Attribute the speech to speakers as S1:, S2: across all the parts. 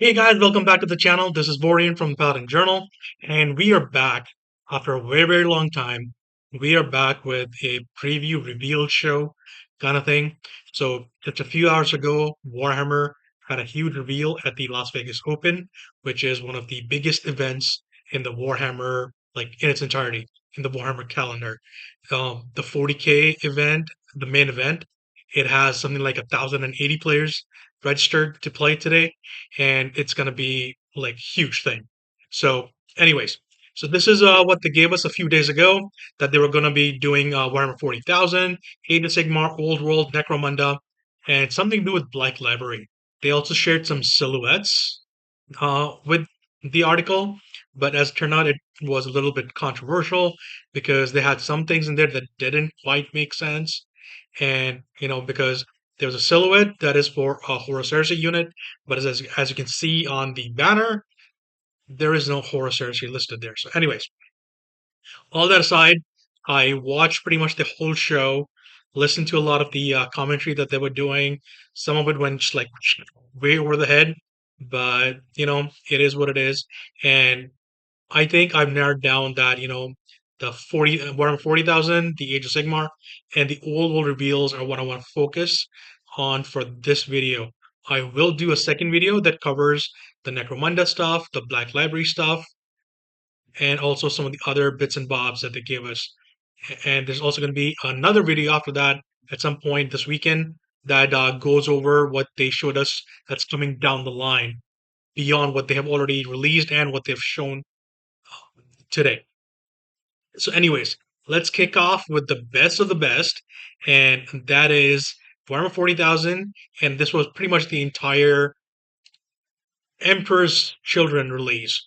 S1: Hey guys, welcome back to the channel. This is Borian from Paladin Journal, and we are back after a very, very long time. We are back with a preview reveal show kind of thing. So, just a few hours ago, Warhammer had a huge reveal at the Las Vegas Open, which is one of the biggest events in the Warhammer, like in its entirety, in the Warhammer calendar. The 40K event, the main event, it has something like 1,080 players registered to play today, and it's going to be like huge thing. So, anyways, so this is what they gave us a few days ago, that they were going to be doing Warhammer 40,000, Age of Sigmar, Old World, Necromunda, and something to do with Black Library. They also shared some silhouettes with the article, but as it turned out, it was a little bit controversial because they had some things in there that didn't quite make sense. And, because there's a silhouette that is for a Horus Heresy unit, but as you can see on the banner, there is no Horus Heresy listed there. So, anyways, all that aside, I watched pretty much the whole show, listened to a lot of the commentary that they were doing. Some of it went just like way over the head, but it is what it is. And I think I've narrowed down that, the 40,000, the Age of Sigmar, and the old world reveals are what I want to focus on for this video. I will do a second video that covers the Necromunda stuff, the Black Library stuff, and also some of the other bits and bobs that they gave us. And there's also going to be another video after that at some point this weekend that goes over what they showed us that's coming down the line beyond what they have already released and what they've shown today. So, anyways, let's kick off with the best of the best, and that is Warhammer 40,000. And this was pretty much the entire Emperor's Children release.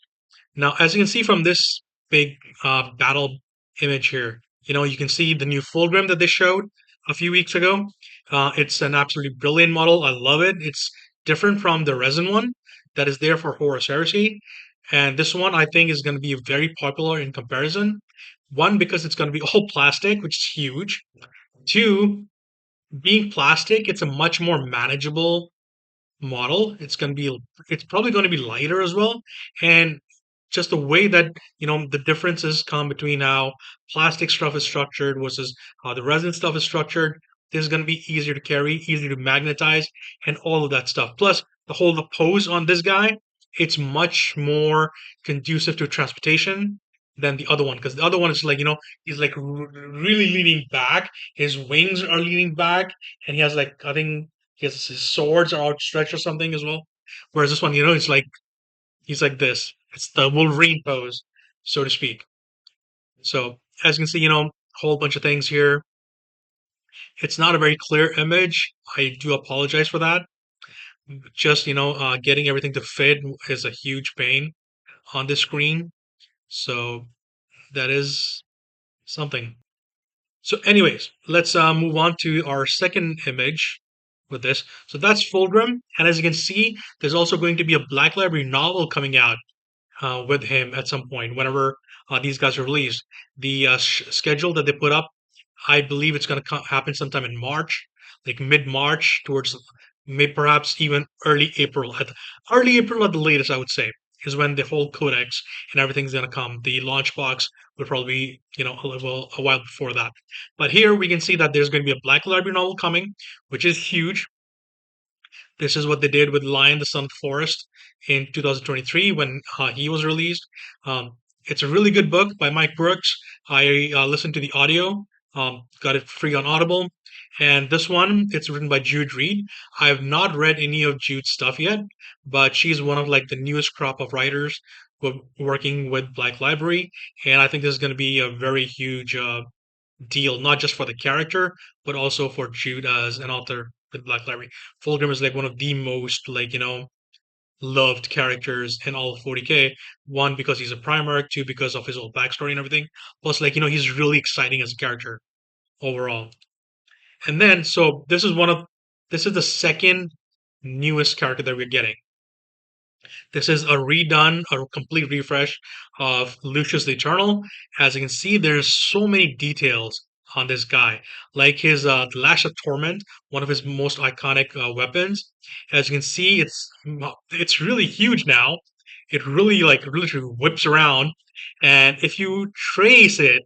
S1: Now, as you can see from this big battle image here, you can see the new Fulgrim that they showed a few weeks ago. It's an absolutely brilliant model. I love it. It's different from the resin one that is there for Horus Heresy. And this one, I think, is going to be very popular in comparison. One, because it's going to be all plastic, which is huge. Two, being plastic, it's a much more manageable model. It's probably going to be lighter as well. And just the way that, the differences come between how plastic stuff is structured versus how the resin stuff is structured. This is going to be easier to carry, easier to magnetize, and all of that stuff. Plus, the pose on this guy, it's much more conducive to transportation than the other one. Because the other one is like, he's like really leaning back. His wings are leaning back, and he has like, I think his swords are outstretched or something as well. Whereas this one, it's like he's like this. It's the Wolverine pose, so to speak. So as you can see, a whole bunch of things here. It's not a very clear image. I do apologize for that. Just getting everything to fit is a huge pain on the screen. So that is something. So, anyways, let's move on to our second image with this. So that's Fulgrim, and as you can see, there's also going to be a Black Library novel coming out with him at some point, whenever these guys are released. The schedule that they put up, I believe it's going to happen sometime in March, like mid-March, towards maybe perhaps even early April at the latest, I would say, is when the whole codex and everything's going to come. The launch box will probably be, a while before that. But here we can see that there's going to be a Black Library novel coming, which is huge. This is what they did with Lion, the Son of the Forest in 2023 when he was released. It's a really good book by Mike Brooks. I listened to the audio, got it free on Audible. And this one, it's written by Jude Reed. I have not read any of Jude's stuff yet, but she's one of like the newest crop of writers who are working with Black Library. And I think this is going to be a very huge deal, not just for the character, but also for Jude as an author with Black Library. Fulgrim is like one of the most like, loved characters in all of 40K. One, because he's a Primarch, two, because of his whole backstory and everything. Plus, like, he's really exciting as a character overall. And then, so this is the second newest character that we're getting. This is a complete refresh of Lucius the Eternal. As you can see, there's so many details on this guy. Like his the Lash of Torment, one of his most iconic weapons. As you can see, it's really huge now. It really like literally whips around, and if you trace where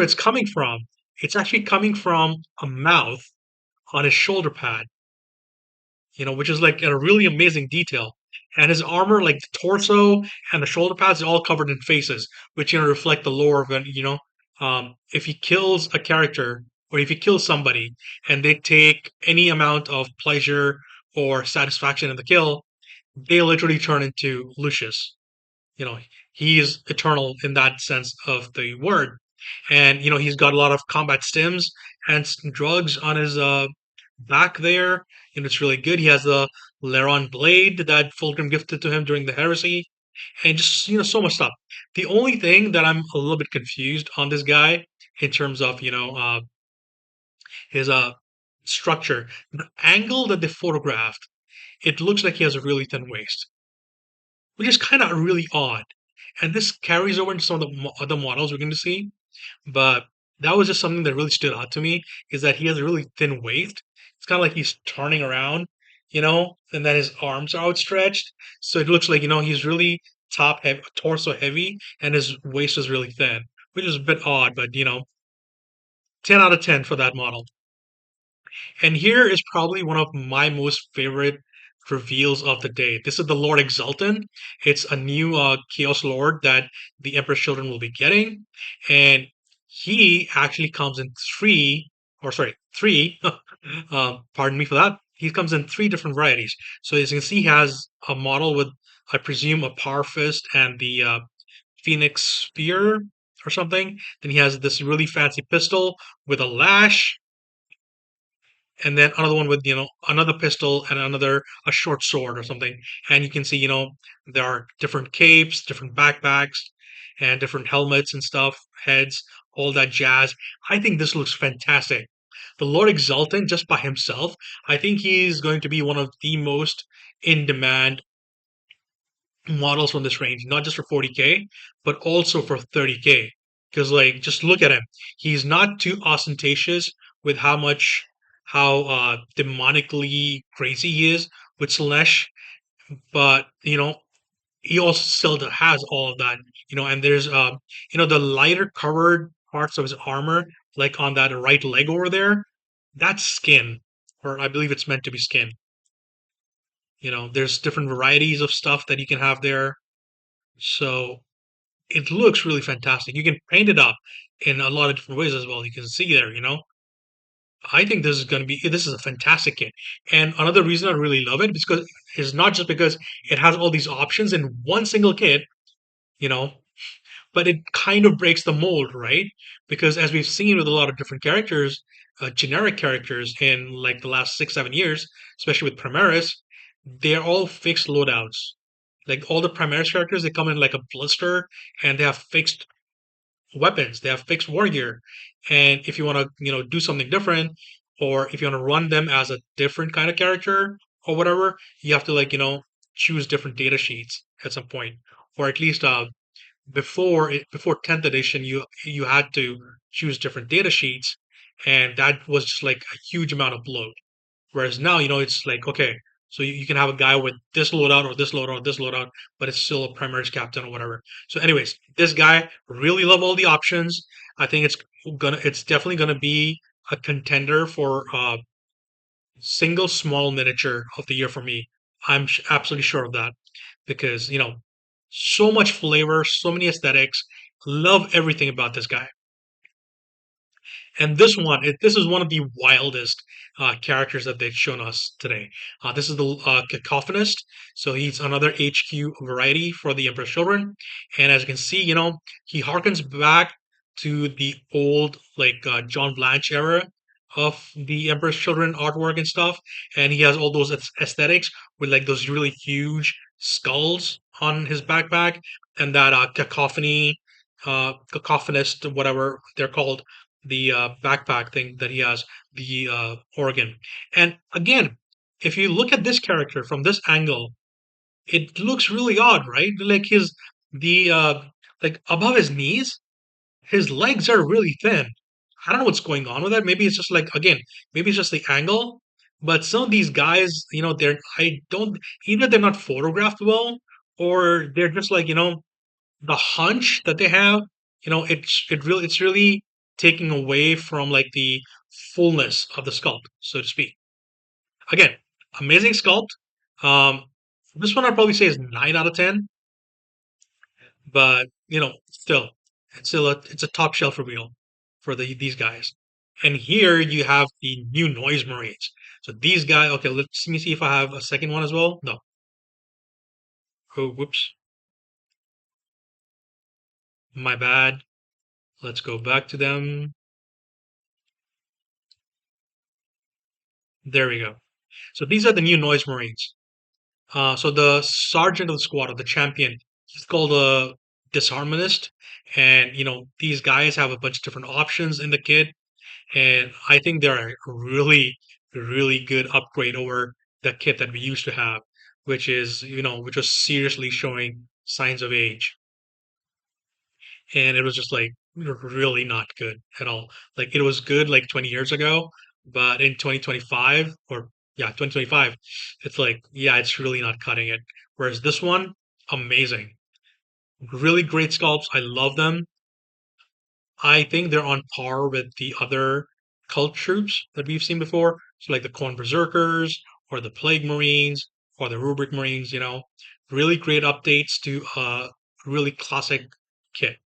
S1: it's coming from, it's actually coming from a mouth on his shoulder pad, which is like a really amazing detail. And his armor, like the torso and the shoulder pads, are all covered in faces, which reflect the lore of it. If he kills a character or if he kills somebody and they take any amount of pleasure or satisfaction in the kill, they literally turn into Lucius. You know, he is eternal in that sense of the word. And he's got a lot of combat stims and drugs on his back there. It's really good. He has the Laron blade that Fulgrim gifted to him during the heresy, and just so much stuff. The only thing that I'm a little bit confused on this guy in terms of his structure, the angle that they photographed, it looks like he has a really thin waist, which is kind of really odd. And this carries over into some of the other models we're going to see. But that was just something that really stood out to me is that he has a really thin waist. It's kind of like he's turning around, and then his arms are outstretched. So it looks like, he's really top heavy, torso heavy, and his waist is really thin, which is a bit odd, but 10 out of 10 for that model. And here is probably one of my most favorite reveals of the day. This is the Lord Exultant. It's a new Chaos Lord that the Emperor's Children will be getting. And he actually comes in three, pardon me for that. He comes in three different varieties. So as you can see, he has a model with, I presume, a Power Fist and the Phoenix Spear or something. Then he has this really fancy pistol with a lash, and then another one with another pistol and another a short sword or something. And you can see there are different capes, different backpacks, and different helmets and stuff, heads, all that jazz. I think this looks fantastic. The Lord Exultant, just by himself, I think he's going to be one of the most in demand models from this range, not just for 40K, but also for 30K. Because like, just look at him. He's not too ostentatious with how demonically crazy he is with Slanesh, but he also still has all of that. And there's the lighter covered parts of his armor, like on that right leg over there, that's skin, or I believe it's meant to be skin. There's different varieties of stuff that you can have there. So it looks really fantastic. You can paint it up in a lot of different ways as well. You can see there. I think this is a fantastic kit. And another reason I really love it is not just because it has all these options in one single kit, you know, but it kind of breaks the mold, right? Because as we've seen with a lot of different characters, generic characters in like the last 6, 7 years, especially with Primaris, they're all fixed loadouts. Like all the Primaris characters, they come in like a blister and they have fixed weapons. They have fixed war gear. And if you want to, do something different, or if you want to run them as a different kind of character or whatever, you have to choose different data sheets at some point, or at least before 10th edition, you had to choose different data sheets, and that was just like a huge amount of bloat. Whereas now, it's like, okay, so you can have a guy with this loadout or this loadout or this loadout, but it's still a Primaris captain or whatever. So, anyways, this guy, really love all the options. I think it's definitely gonna be a contender for single small miniature of the year for me. I'm absolutely sure of that because so much flavor, so many aesthetics. Love everything about this guy. And this is one of the wildest characters that they've shown us today. This is the Cacophonist. So he's another HQ variety for the Emperor's Children. And as you can see, he harkens back to the old, like, John Blanche era of the Emperor's Children artwork and stuff. And he has all those aesthetics with, like, those really huge skulls on his backpack and that cacophonist, whatever they're called, the backpack thing that he has, the organ. And again, if you look at this character from this angle, it looks really odd, right? Like the like above his knees, his legs are really thin. I don't know what's going on with that. Maybe it's just like again, maybe it's just the angle. But some of these guys, they're I don't either they're not photographed well, or they're just like, the hunch that they have, it's really taking away from like the fullness of the sculpt, so to speak. Again, amazing sculpt. Um, this one I'd probably say is 9 out of 10, but still, it's a top shelf reveal for these guys. And here you have the new Noise Marines. So these guys, okay, let me see if I have a second one as well. No. Oh, whoops, my bad. Let's go back to them. There we go. So these are the new Noise Marines. So the sergeant of the squad, or the champion, he's called a disarmament, and these guys have a bunch of different options in the kit, and I think they're a really, really good upgrade over the kit that we used to have, which was seriously showing signs of age, and it was just like really not good at all. Like it was good like 20 years ago, but in 2025, or yeah, 2025, it's like yeah, it's really not cutting it. Whereas this one, amazing, really great sculpts. I love them. I think they're on par with the other cult troops that we've seen before. So like the Corn Berserkers or the Plague Marines or the Rubric Marines, really great updates to a really classic kit.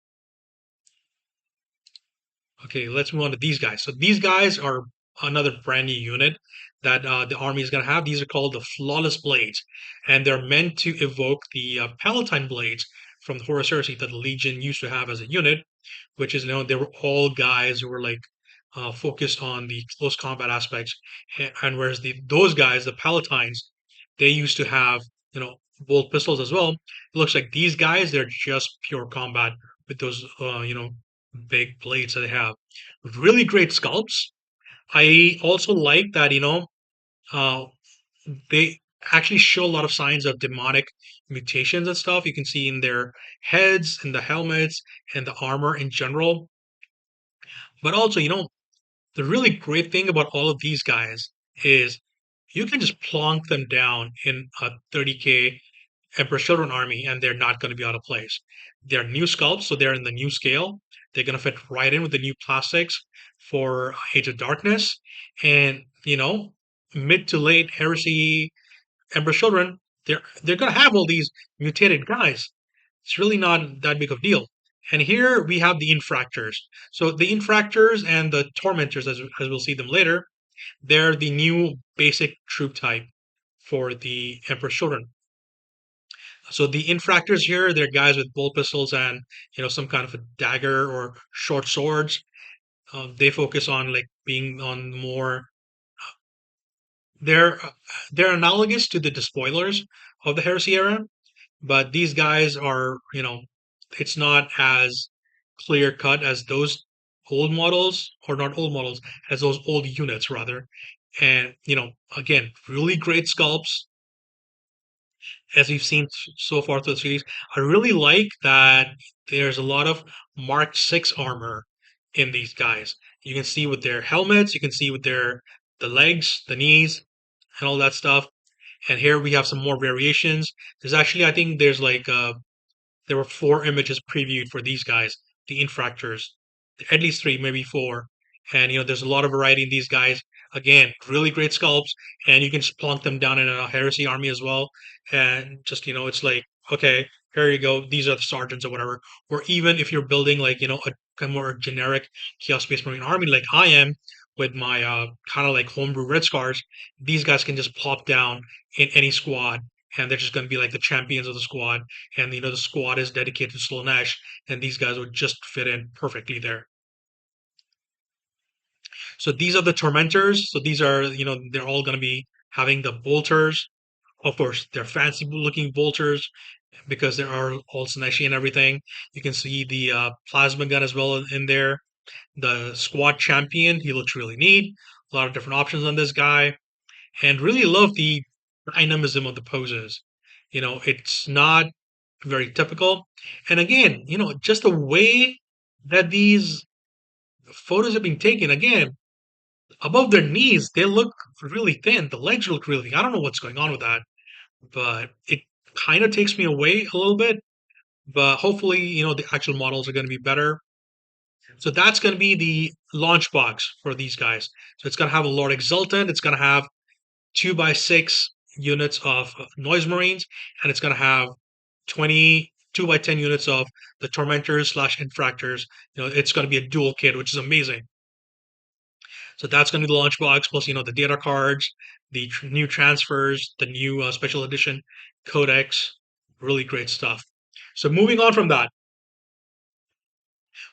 S1: Okay, let's move on to these guys. So these guys are another brand new unit that the army is going to have. These are called the Flawless Blades, and they're meant to evoke the Palatine Blades from the Horus Heresy that the Legion used to have as a unit, which is, they were all guys who were like focused on the close combat aspects, and whereas those guys, the Palatines, they used to have, bolt pistols as well. It looks like these guys, they're just pure combat with those, big blades that they have. Really great sculpts. I also like that, uh, they actually show a lot of signs of demonic mutations and stuff. You can see in their heads, in the helmets, and the armor in general. But also, the really great thing about all of these guys is you can just plonk them down in a 30K Emperor's Children army, and they're not going to be out of place. They're new sculpts, so they're in the new scale. They're going to fit right in with the new plastics for Age of Darkness. And, mid to late Heresy Emperor's Children, they're going to have all these mutated guys. It's really not that big of a deal. And here we have the infractors. So the infractors and the tormentors, as we'll see them later, they're the new basic troop type for the Emperor's Children. So the infractors here, they're guys with bolt pistols and some kind of a dagger or short swords. They focus on like being on more. They're they're analogous to the despoilers of the Heresy era, but these guys are, it's not as clear cut as those old models, or not old models, as those old units rather. And again, really great sculpts as we've seen so far through the series. I really like that there's a lot of Mark 6 armor in these guys. You can see with their helmets, you can see with the legs, the knees, and all that stuff. And here we have some more variations. There's actually, I think there's like there were 4 images previewed for these guys, the infractors, at least 3, maybe 4. And there's a lot of variety in these guys. Again, really great sculpts, and you can just plunk them down in a heresy army as well. And just it's like, okay, here you go. These are the sergeants or whatever. Or even if you're building like a kind of more generic Chaos Space Marine army, like I am with my kind of like homebrew Red Scars, these guys can just plop down in any squad, and they're just going to be like the champions of the squad. And the squad is dedicated to Slaanesh, and these guys would just fit in perfectly there. So these are the tormentors. So these are, they're all going to be having the bolters. Of course, they're fancy looking bolters because there are all Slaaneshi and everything. You can see the plasma gun as well in there. The squad champion, he looks really neat. A lot of different options on this guy, and really love the dynamism of the poses. It's not very typical. And again, just the way that these photos have been taken again above their knees. They look really thin. The legs look really thin. I don't know what's going on with that, but it kind of takes me away a little bit. But hopefully, the actual models are going to be better. So that's going to be the launch box for these guys. So it's going to have a Lord Exultant. It's going to have 2x6 units of Noise Marines, and it's going to have 20 2x10 units of the Tormentors slash Infractors. It's going to be a dual kit, which is amazing. So that's going to be the launch box, plus the data cards, the new transfers, the new special edition codex. Really great stuff. So moving on from that,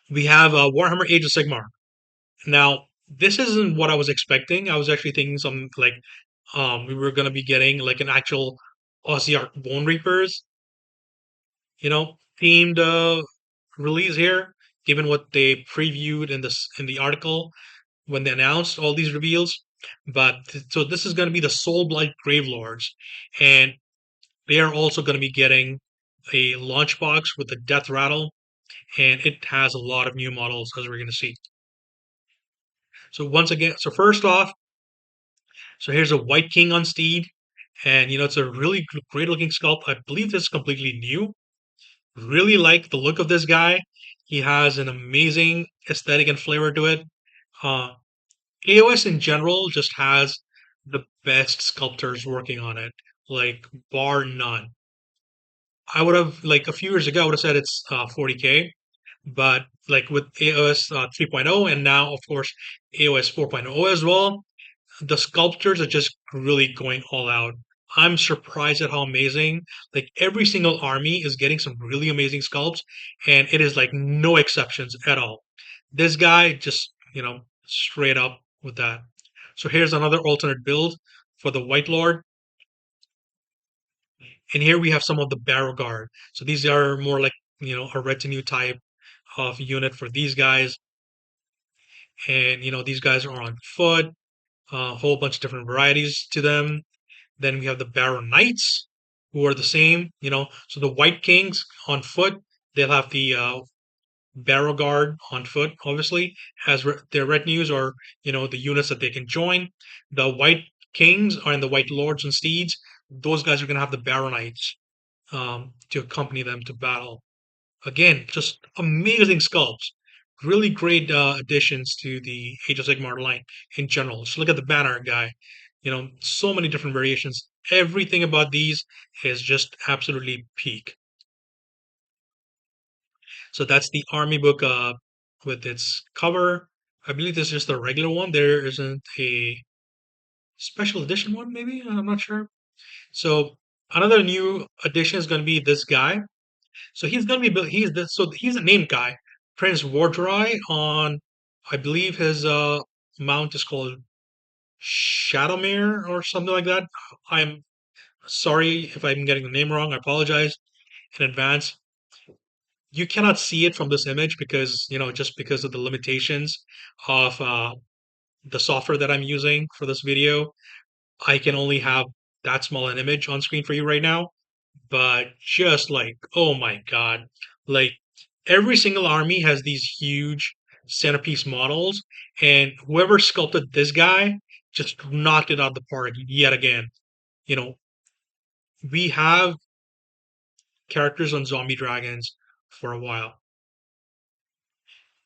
S1: we have Warhammer Age of Sigmar. Now, this isn't what I was expecting. I was actually thinking some like we were gonna be getting like an actual Aussie Arc Bone Reapers, themed release here, given what they previewed in the article when they announced all these reveals. But so this is gonna be the Soul Blight Gravelords, and they are also gonna be getting a launch box with the Death Rattle, and it has a lot of new models as we're gonna see. So once again, so first off, so here's a White King on Steed, and it's a really great looking sculpt. I believe this is completely new. Really like the look of this guy. He has an amazing aesthetic and flavor to it. Uh, AOS in general just has the best sculptors working on it, like bar none. I would have like a few years ago, I would have said it's 40K, but like with AOS 3.0 and now of course AOS 4.0 as well, the sculptors are just really going all out. I'm surprised at how amazing. Like every single army is getting some really amazing sculpts, and it is like no exceptions at all. This guy just, straight up with that. So here's another alternate build for the White Lord. And here we have some of the Barrow Guard. So these are more like, a retinue type of unit for these guys. And, these guys are on foot, a whole bunch of different varieties to them. Then we have the Barrow Knights, who are the same, So the White Kings on foot, they'll have the Barrow Guard on foot, obviously, as their retinues or, the units that they can join. The White Kings and the White Lords and Steeds, those guys are going to have the Barrow Knights to accompany them to battle. Again, just amazing sculpts. Really great additions to the Age of Sigmar line in general. Just look at the banner guy. So many different variations. Everything about these is just absolutely peak. So that's the army book with its cover. I believe this is just the regular one. There isn't a special edition one, maybe? I'm not sure. So another new addition is going to be this guy. So he's going to be he's a named guy, Prince Wardry on, I believe his mount is called Shadowmere or something like that. I'm sorry if I'm getting the name wrong. I apologize in advance. You cannot see it from this image because just because of the limitations of the software that I'm using for this video. I can only have that small an image on screen for you right now. But just like, oh my god, like every single army has these huge centerpiece models, and whoever sculpted this guy just knocked it out of the park yet again. You know, we have characters on zombie dragons for a while.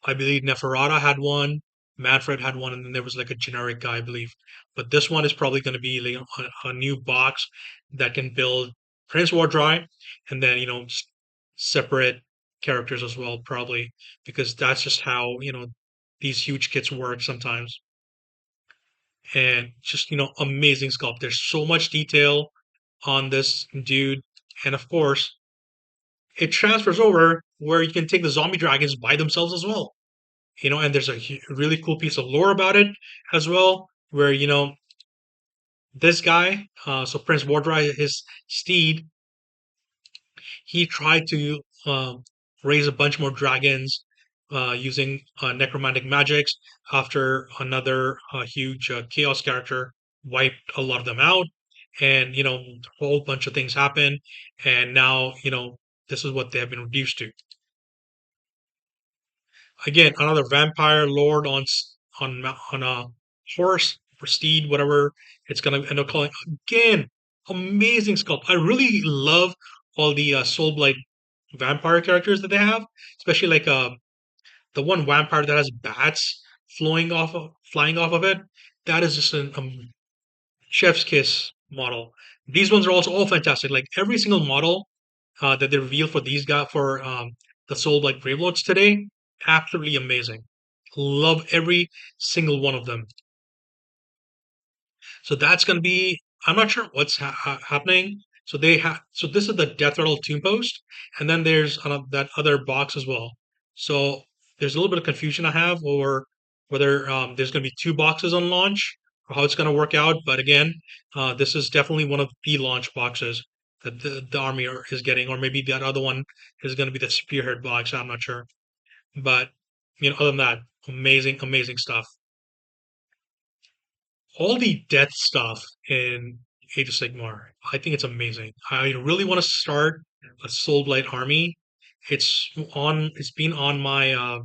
S1: I believe Neferata had one, Manfred had one, and then there was like a generic guy, I believe. But this one is probably going to be like a new box that can build Prince Wardry, and then separate characters as well, probably because that's just how these huge kits work sometimes. And just amazing sculpt. There's so much detail on this dude, and of course, it transfers over where you can take the zombie dragons by themselves as well. And there's a really cool piece of lore about it as well, where this guy, so Prince Wardry, his steed, he tried to raise a bunch more dragons using necromantic magics after another huge chaos character wiped a lot of them out, and a whole bunch of things happen, and now this is what they have been reduced to. Again, another vampire lord on on a horse or steed, whatever it's gonna end up calling. Again, amazing sculpt. I really love all the Soulblight vampire characters that they have, especially like the one vampire that has bats flying off of it. That is just an chef's kiss model. These ones are also all fantastic. Like every single model that they reveal for these guys for the Soul Black Gravelords today, absolutely amazing. Love every single one of them. So that's going to be. I'm not sure what's happening. So they have. So this is the Death Rattle Tomb Post, and then there's that other box as well. So there's a little bit of confusion I have over whether there's going to be two boxes on launch or how it's going to work out. But again, this is definitely one of the launch boxes that the army is getting, or maybe that other one is going to be the Spearhead box. I'm not sure, but other than that, amazing, amazing stuff. All the death stuff in Age of Sigmar, I think it's amazing. I really want to start a Soulblight army. It's been on my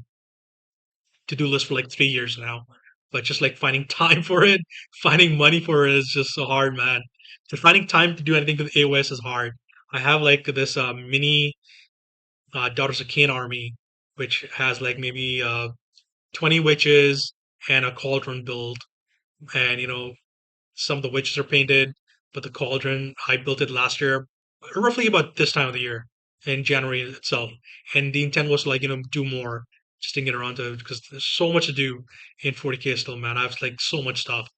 S1: to-do list for like 3 years now. But just like finding time for it, finding money for it is just so hard, man. Just finding time to do anything with AOS is hard. I have like this mini Daughters of Cain army, which has like maybe 20 witches and a cauldron build. And some of the witches are painted, but the cauldron, I built it last year, roughly about this time of the year, in January itself. And the intent was to, like, do more, just to get around to it, because there's so much to do in 40K still, man. I have like so much stuff.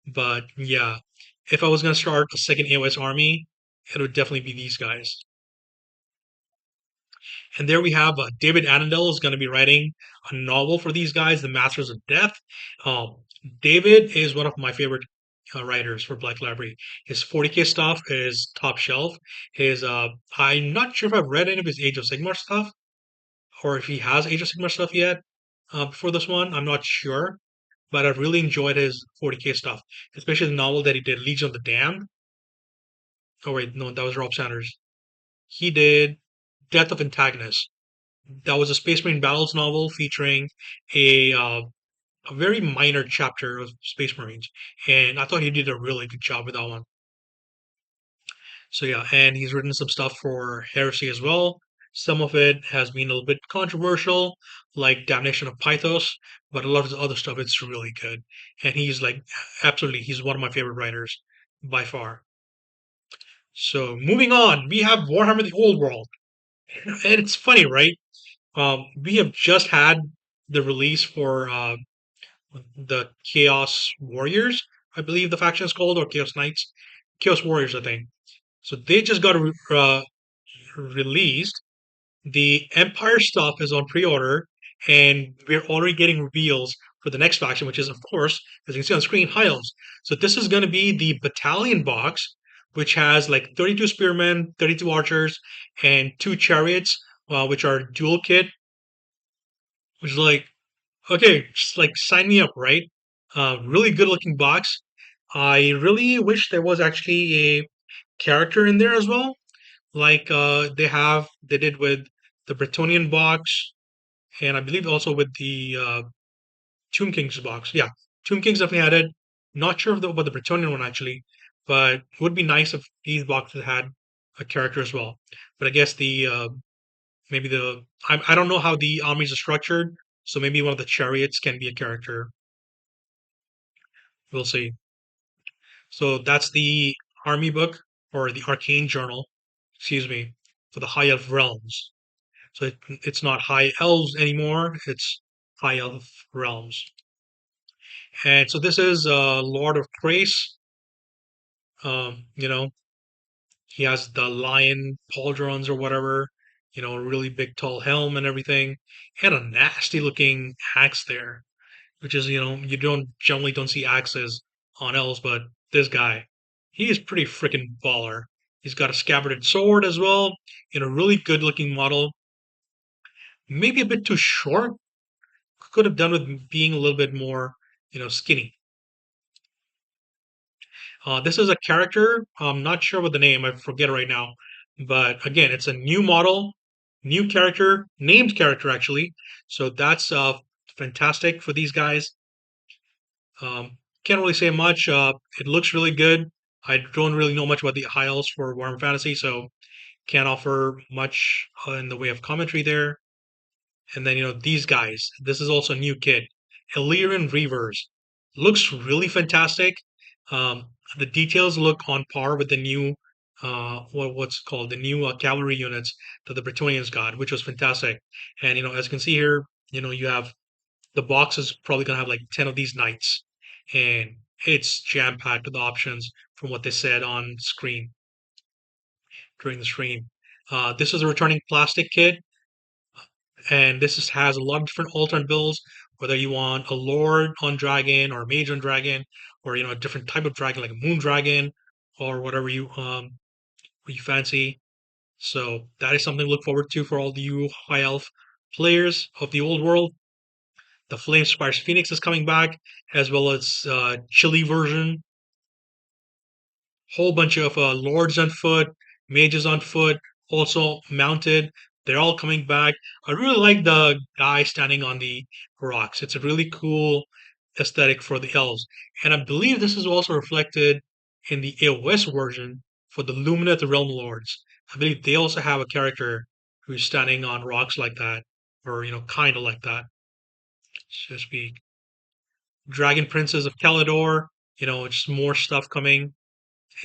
S1: But yeah, if I was gonna start a second AOS army, it would definitely be these guys. And there we have David Annandale is going to be writing a novel for these guys, The Masters of Death. Um, David is one of my favorite writers for Black Library. His 40K stuff is top shelf. I'm not sure if I've read any of his Age of Sigmar stuff or if he has Age of Sigmar stuff yet before this one. I'm not sure, but I've really enjoyed his 40K stuff, especially the novel that he did, Legion of the Damned. Oh wait, no, that was Rob Sanders. He did Death of Antagonists. That was a Space Marine Battles novel featuring a uh, a very minor chapter of Space Marines, and I thought he did a really good job with that one. So yeah, and he's written some stuff for Heresy as well. Some of it has been a little bit controversial, like Damnation of Pythos, but a lot of the other stuff it's really good. And he's like absolutely, he's one of my favorite writers by far. So moving on, we have Warhammer: The Old World, and it's funny, right? We have just had the release for the Chaos Warriors, I believe the faction is called, or Chaos Knights, Chaos Warriors, I think. So they just got released. The Empire stuff is on pre-order, and we're already getting reveals for the next faction, which is, of course, as you can see on screen, High Elves. So this is going to be the Battalion box, which has like 32 spearmen, 32 archers, and two chariots, which are dual kit, which is like okay, just like sign me up, right? Really good looking box. I really wish there was actually a character in there as well, like they did with the Bretonian box, and I believe also with the Tomb Kings box. Yeah, Tomb Kings definitely had it. Not sure about the Bretonian one actually, but it would be nice if these boxes had a character as well. But I guess the maybe I don't know how the armies are structured, so maybe one of the chariots can be a character. We'll see. So that's the army book or the arcane journal, excuse me, for the high elf realms. So it's not high elves anymore, it's high elf realms. And so this is Lord of Thrace. You know, he has the lion pauldrons or whatever, really big tall helm and everything, and a nasty looking axe there, which is, you don't generally don't see axes on elves, but this guy, he is pretty freaking baller. He's got a scabbarded sword as well, in a really good looking model. Maybe a bit too short. Could have done with being a little bit more, skinny. This is a character. I'm not sure what the name. I forget right now. But again, it's a new model. new character, named character actually. So that's fantastic for these guys. Can't really say much. It looks really good. I don't really know much about the high elves for Warhammer Fantasy, so can't offer much in the way of commentary there. And then, these guys. This is also a new kid. Illyrian Reavers. Looks really fantastic. Um, the details look on par with the new, what's called the new cavalry units that the Bretonians got, which was fantastic. And, as you can see here, you have the box is probably going to have like 10 of these knights. And it's jam packed with options from what they said on screen during the stream. This is a returning plastic kit, and has a lot of different alternate builds. Whether you want a lord on dragon or a mage on dragon, or a different type of dragon like a moon dragon, or whatever you fancy. So that is something to look forward to for all the you high elf players of the old world. The Flame Spires Phoenix is coming back, as well as Chili version, whole bunch of lords on foot, mages on foot, also mounted. They're all coming back. I really like the guy standing on the rocks. It's a really cool aesthetic for the elves. And I believe this is also reflected in the AOS version for the Lumineth Realm Lords. I believe they also have a character who's standing on rocks like that, or, kind of like that, so to speak. Dragon Princes of Calador, just more stuff coming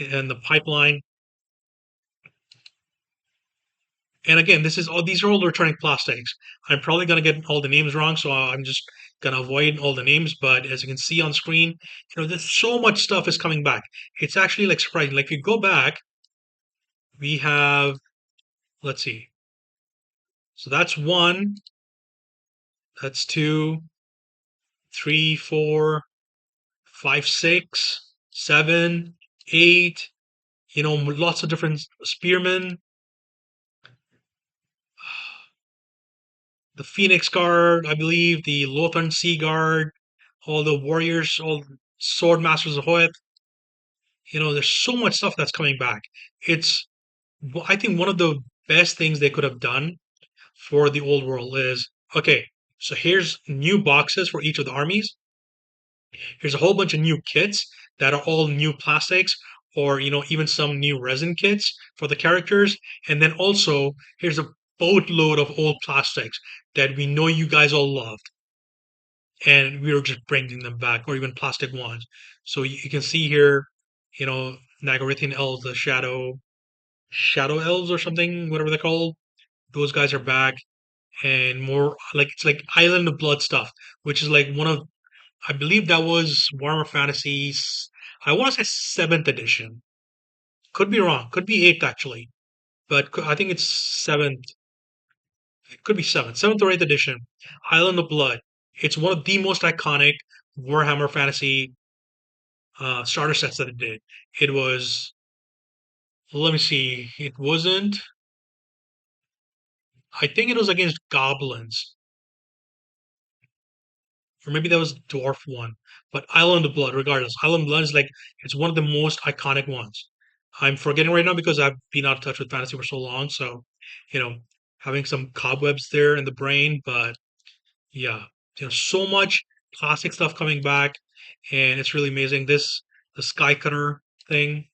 S1: in the pipeline. And again, these are all returning plastics. I'm probably gonna get all the names wrong, so I'm just gonna avoid all the names. But as you can see on screen, there's so much stuff is coming back. It's actually like surprising. Like if you go back, we have, let's see. So that's one, that's two, three, four, five, six, seven, eight. Lots of different spearmen, the Phoenix Guard, I believe, the Lothern Sea Guard, all the warriors, all sword masters of Hoeth. There's so much stuff that's coming back. It's, I think, one of the best things they could have done for the old world is okay. So here's new boxes for each of the armies. Here's a whole bunch of new kits that are all new plastics, or even some new resin kits for the characters. And then also here's a boatload of old plastics that we know you guys all loved, and we were just bringing them back, or even plastic ones. So you can see here, Nagarithian elves, the shadow elves or something, whatever they're called. Those guys are back, and more like it's like Island of Blood stuff, which is like one of, I believe that was Warhammer Fantasies. I want to say seventh edition. Could be wrong. Could be eighth actually, but I think it's seventh. It could be seventh or eighth edition. Island of Blood. It's one of the most iconic Warhammer Fantasy starter sets that it did. It was, let me see, it wasn't, I think it was against goblins, or maybe that was dwarf one. But Island of Blood, regardless, Island of Blood is like, it's one of the most iconic ones. I'm forgetting right now because I've been out of touch with fantasy for so long. So, you know, having some cobwebs there in the brain, but yeah, so much classic stuff coming back, and it's really amazing. The Sky Cutter thing,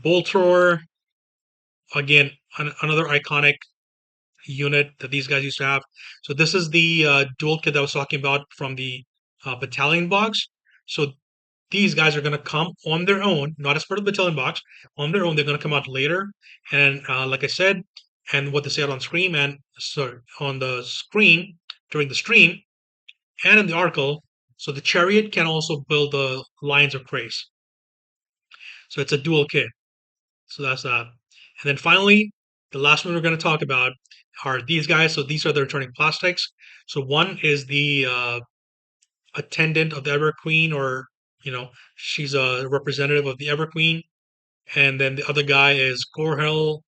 S1: Bolt Thrower, again, another iconic unit that these guys used to have. So this is the dual kit that I was talking about from the battalion box. So these guys are going to come on their own, not as part of the battalion box. On their own, they're going to come out later. And like I said, and what they said on screen, and sorry, on the screen during the stream and in the article. So the chariot can also build the lines of praise. So it's a dual kit. So that's that. And then finally, the last one we're going to talk about are these guys. So these are the returning plastics. So one is the attendant of the Ever Queen, or she's a representative of the Ever Queen. And then the other guy is Gorhel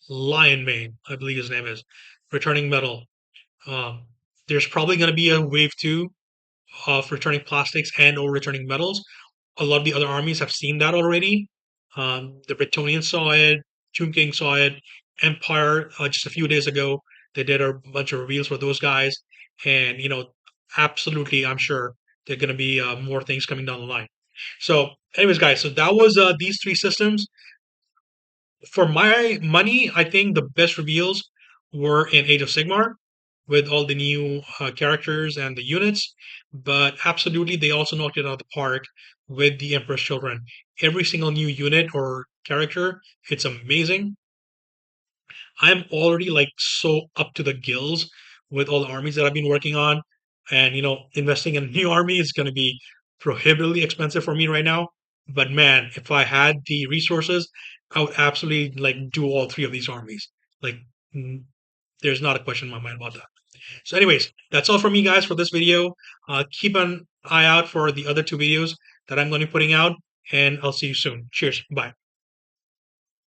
S1: Lionmane, I believe his name is, returning metal. Um, there's probably going to be a wave two of returning plastics and or returning metals. A lot of the other armies have seen that already. The Bretonians saw it, Tomb King saw it, Empire just a few days ago. They did a bunch of reveals for those guys, and absolutely, I'm sure there are going to be more things coming down the line. So, anyways, guys, so that was these three systems. For my money, I think the best reveals were in Age of Sigmar with all the new characters and the units. But absolutely, they also knocked it out of the park with the Emperor's Children. Every single new unit or character, it's amazing. I'm already like so up to the gills with all the armies that I've been working on. And, investing in a new army is going to be prohibitively expensive for me right now. But man, if I had the resources, I would absolutely like do all three of these armies. Like, mm, there's not a question in my mind about that. So, anyways, that's all from me, guys, for this video. Keep an eye out for the other two videos that I'm going to be putting out, and I'll see you soon. Cheers. Bye.